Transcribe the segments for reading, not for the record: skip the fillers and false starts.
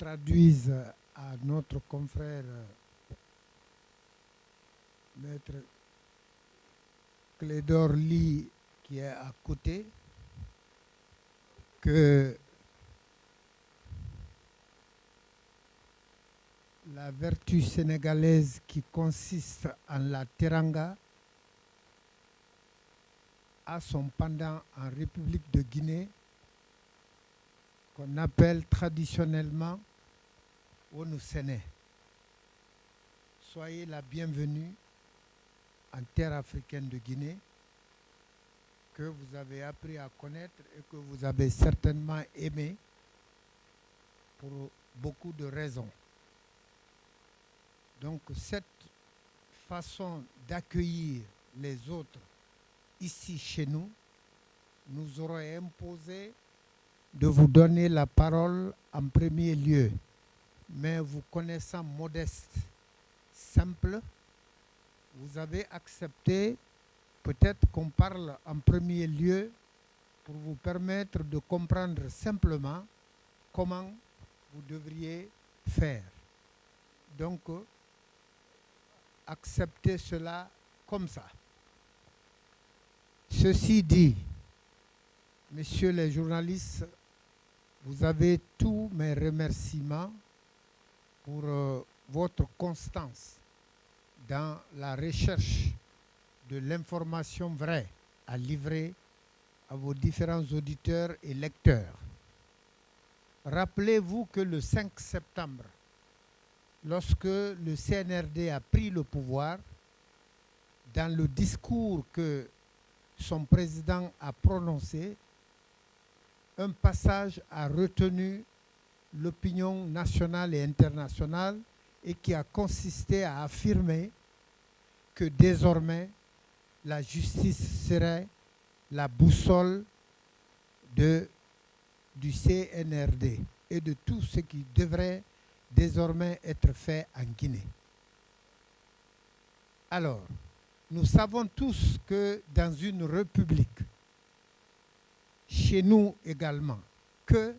traduise à notre confrère Maître Clédor Ly qui est à côté que la vertu sénégalaise qui consiste en la teranga a son pendant en République de Guinée qu'on appelle traditionnellement Onu-Séné. Soyez la bienvenue en terre africaine de Guinée que vous avez appris à connaître et que vous avez certainement aimé pour beaucoup de raisons. Donc cette façon d'accueillir les autres ici chez nous nous aurait imposé de vous donner la parole en premier lieu. Mais vous connaissant modeste, simple, vous avez accepté peut-être qu'on parle en premier lieu pour vous permettre de comprendre simplement comment vous devriez faire. Donc, acceptez cela comme ça. Ceci dit, messieurs les journalistes, vous avez tous mes remerciements pour votre constance dans la recherche de l'information vraie à livrer à vos différents auditeurs et lecteurs. Rappelez-vous que le 5 septembre, lorsque le CNRD a pris le pouvoir, dans le discours que son président a prononcé, un passage a retenu l'opinion nationale et internationale et qui a consisté à affirmer que désormais la justice serait la boussole du CNRD et de tout ce qui devrait désormais être fait en Guinée. Alors, nous savons tous que dans une république, chez nous également, que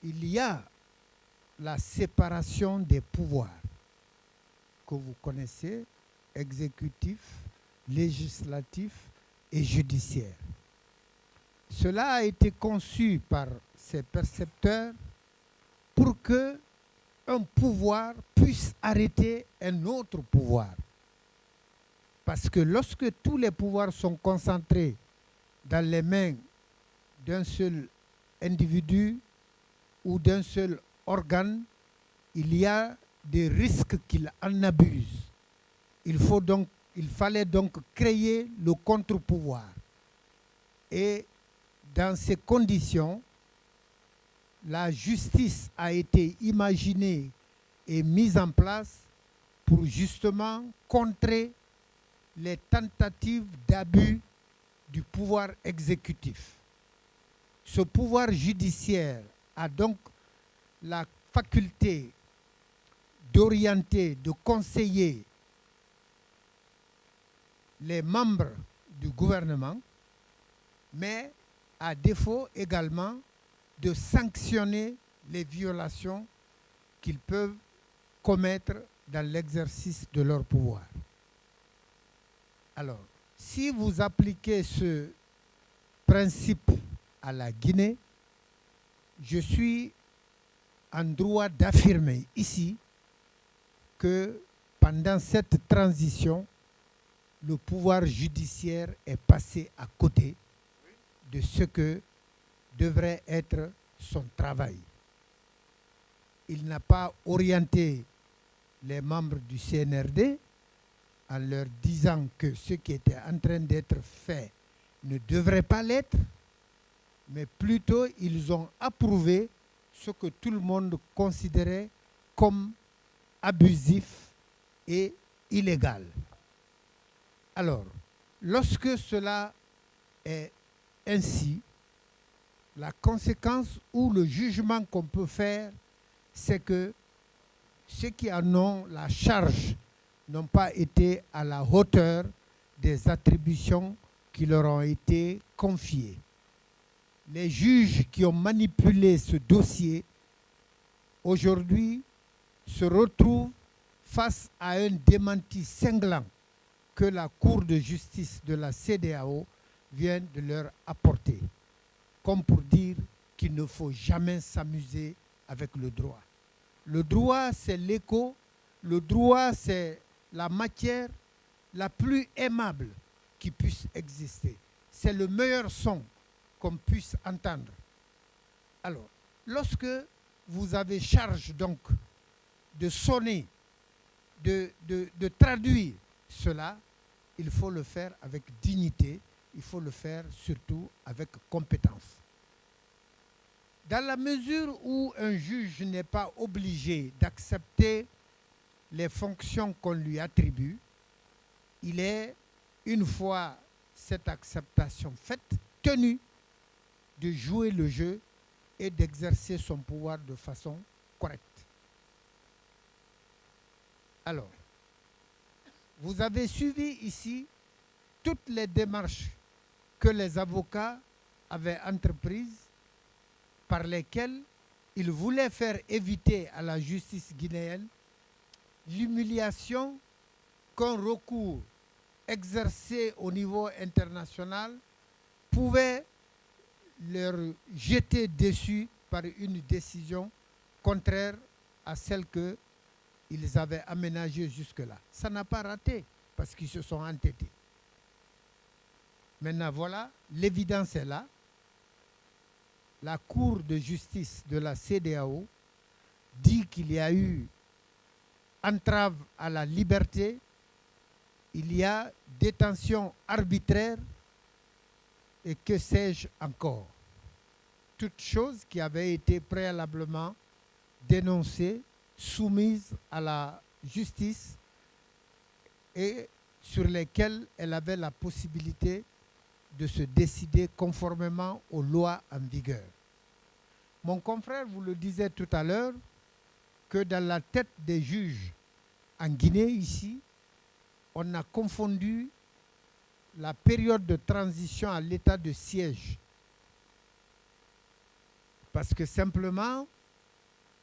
il y a la séparation des pouvoirs que vous connaissez, exécutif, législatif et judiciaire. Cela a été conçu par ces percepteurs pour que un pouvoir puisse arrêter un autre pouvoir. Parce que lorsque tous les pouvoirs sont concentrés dans les mains d'un seul individu ou d'un seul organe, il y a des risques qu'il en abuse. Il fallait donc créer le contre-pouvoir. Et dans ces conditions, la justice a été imaginée et mise en place pour justement contrer les tentatives d'abus du pouvoir exécutif. Ce pouvoir judiciaire a donc la faculté d'orienter, de conseiller les membres du gouvernement, mais à défaut également de sanctionner les violations qu'ils peuvent commettre dans l'exercice de leur pouvoir. Alors, si vous appliquez ce principe à la Guinée, je suis en droit d'affirmer ici que pendant cette transition, le pouvoir judiciaire est passé à côté de ce que devrait être son travail. Il n'a pas orienté les membres du CNRD en leur disant que ce qui était en train d'être fait ne devrait pas l'être, mais plutôt ils ont approuvé ce que tout le monde considérait comme abusif et illégal. Alors, lorsque cela est ainsi, la conséquence ou le jugement qu'on peut faire, c'est que ceux qui en ont la charge n'ont pas été à la hauteur des attributions qui leur ont été confiées. les juges qui ont manipulé ce dossier aujourd'hui se retrouvent face à un démenti cinglant que la Cour de justice de la CEDEAO vient de leur apporter, comme pour dire qu'il ne faut jamais s'amuser avec le droit. Le droit, c'est l'écho, le droit, c'est la matière la plus aimable qui puisse exister. C'est le meilleur son qu'on puisse entendre. Alors, lorsque vous avez charge donc de sonner, de traduire cela, il faut le faire avec dignité, il faut le faire surtout avec compétence. Dans la mesure où un juge n'est pas obligé d'accepter les fonctions qu'on lui attribue, il est, une fois cette acceptation faite, tenu de jouer le jeu et d'exercer son pouvoir de façon correcte. Alors, vous avez suivi ici toutes les démarches que les avocats avaient entreprises par lesquelles ils voulaient faire éviter à la justice guinéenne l'humiliation qu'un recours exercé au niveau international pouvait leur jeter dessus par une décision contraire à celle qu'ils avaient aménagée jusque-là. Ça n'a pas raté parce qu'ils se sont entêtés. Maintenant, voilà, l'évidence est là. La Cour de justice de la CEDEAO dit qu'il y a eu entrave à la liberté, il y a détention arbitraire et que sais-je encore. Toutes choses qui avaient été préalablement dénoncées, soumises à la justice et sur lesquelles elle avait la possibilité de se décider conformément aux lois en vigueur. Mon confrère vous le disait tout à l'heure que dans la tête des juges en Guinée, ici, on a confondu la période de transition à l'état de siège. Parce que simplement,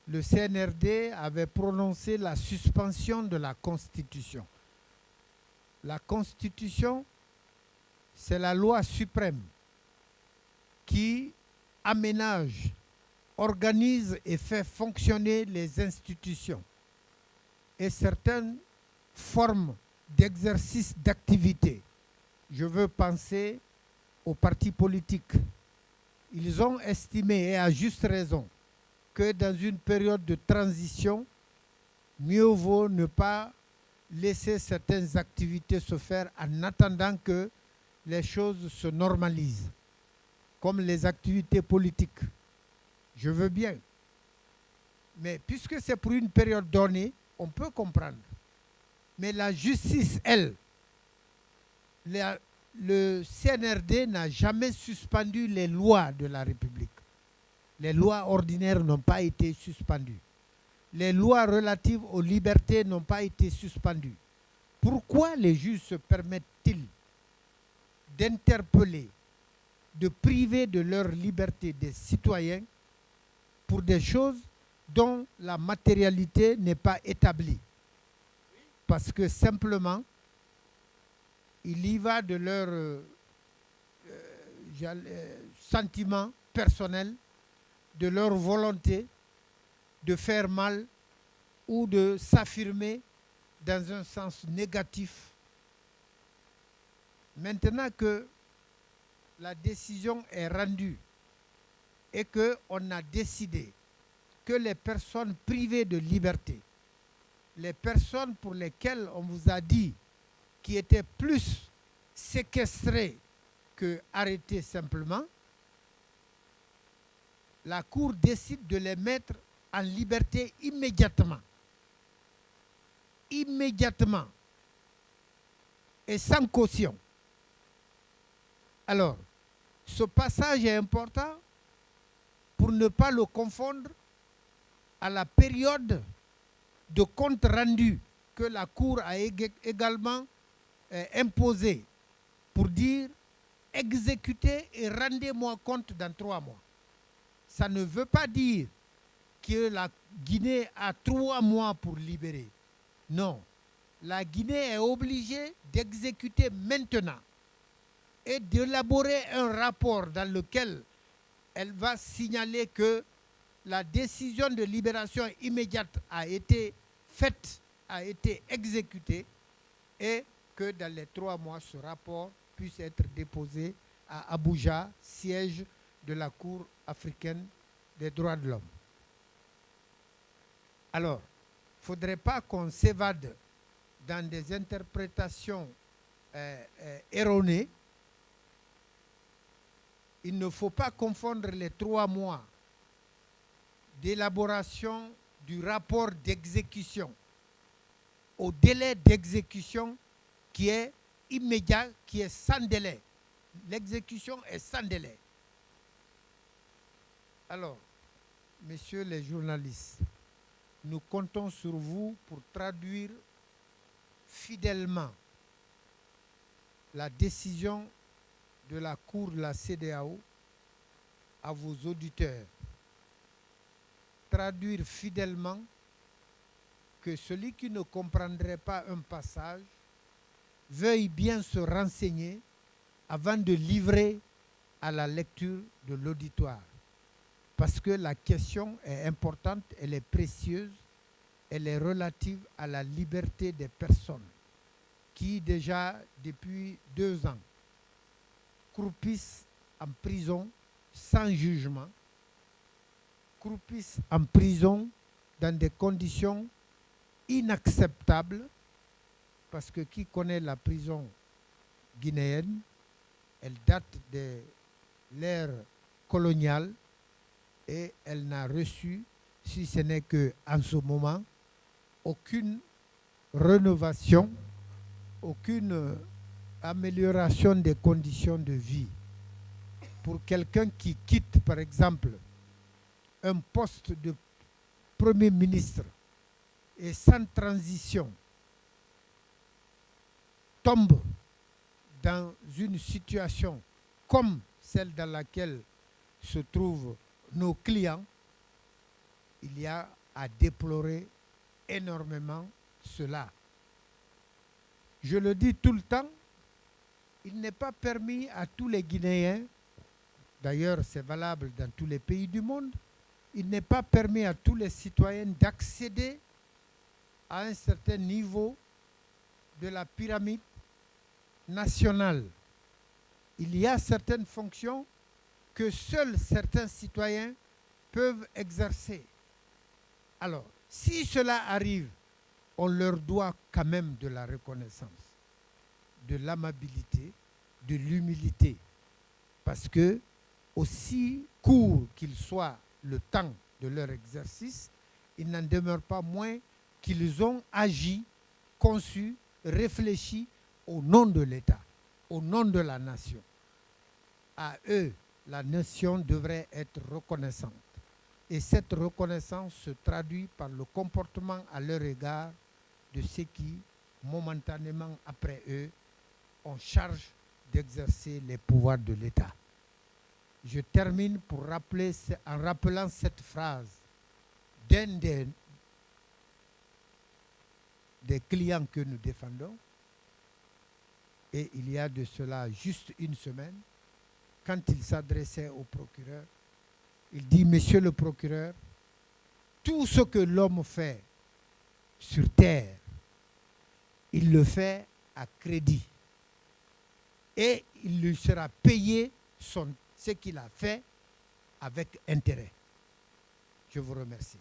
le CNRD avait prononcé la suspension de la Constitution. La Constitution, c'est la loi suprême qui aménage, organise et fait fonctionner les institutions et certaines formes d'exercice d'activité. Je veux penser aux partis politiques. Ils ont estimé, et à juste raison, que dans une période de transition, mieux vaut ne pas laisser certaines activités se faire en attendant que les choses se normalisent, comme les activités politiques. Je veux bien. Mais puisque c'est pour une période donnée, on peut comprendre. Mais la justice, elle, le CNRD n'a jamais suspendu les lois de la République. Les lois ordinaires n'ont pas été suspendues. Les lois relatives aux libertés n'ont pas été suspendues. Pourquoi les juges se permettent-ils d'interpeller, de priver de leur liberté des citoyens pour des choses dont la matérialité n'est pas établie? Parce que simplement, il y va de leur sentiment personnel, de leur volonté de faire mal ou de s'affirmer dans un sens négatif. Maintenant que la décision est rendue et qu'on a décidé que les personnes privées de liberté, les personnes pour lesquelles on vous a dit qui étaient plus séquestrées que arrêtées simplement, la Cour décide de les mettre en liberté immédiatement. Immédiatement. Et sans caution. Alors, ce passage est important pour ne pas le confondre à la période de compte rendu que la Cour a également imposé pour dire exécutez et rendez-moi compte dans 3 mois. Ça ne veut pas dire que la Guinée a 3 mois pour libérer. Non. La Guinée est obligée d'exécuter maintenant et d'élaborer un rapport dans lequel elle va signaler que la décision de libération immédiate a été faite, a été exécutée et que dans les 3 mois, ce rapport puisse être déposé à Abuja, siège de la Cour africaine des droits de l'homme. Alors, il ne faudrait pas qu'on s'évade dans des interprétations erronées. Il ne faut pas confondre les 3 mois d'élaboration du rapport d'exécution au délai d'exécution qui est immédiat, qui est sans délai. L'exécution est sans délai. Alors, messieurs les journalistes, nous comptons sur vous pour traduire fidèlement la décision de la Cour de la CEDEAO à vos auditeurs. Traduire fidèlement que celui qui ne comprendrait pas un passage veuille bien se renseigner avant de livrer à la lecture de l'auditoire. Parce que la question est importante, elle est précieuse, elle est relative à la liberté des personnes qui déjà depuis 2 ans croupissent en prison sans jugement, croupissent en prison dans des conditions inacceptables, parce que qui connaît la prison guinéenne, elle date de l'ère coloniale et elle n'a reçu, si ce n'est qu'en ce moment, aucune rénovation, aucune amélioration des conditions de vie. Pour quelqu'un qui quitte, par exemple, un poste de Premier ministre et sans transition, tombe dans une situation comme celle dans laquelle se trouvent nos clients, il y a à déplorer énormément cela. Je le dis tout le temps, il n'est pas permis à tous les Guinéens, d'ailleurs c'est valable dans tous les pays du monde, il n'est pas permis à tous les citoyens d'accéder à un certain niveau de la pyramide nationale. Il y a certaines fonctions que seuls certains citoyens peuvent exercer. Alors, si cela arrive, on leur doit quand même de la reconnaissance, de l'amabilité, de l'humilité. Parce que, aussi court qu'il soit le temps de leur exercice, il n'en demeure pas moins qu'ils ont agi, conçu, réfléchi au nom de l'État, au nom de la nation. À eux, la nation devrait être reconnaissante. Et cette reconnaissance se traduit par le comportement à leur égard de ceux qui, momentanément après eux, ont charge d'exercer les pouvoirs de l'État. Je termine en rappelant cette phrase d'un des clients que nous défendons. Et il y a de cela juste une semaine, quand il s'adressait au procureur, il dit: Monsieur le procureur, tout ce que l'homme fait sur terre, il le fait à crédit. Et il lui sera payé ce qu'il a fait avec intérêt. Je vous remercie.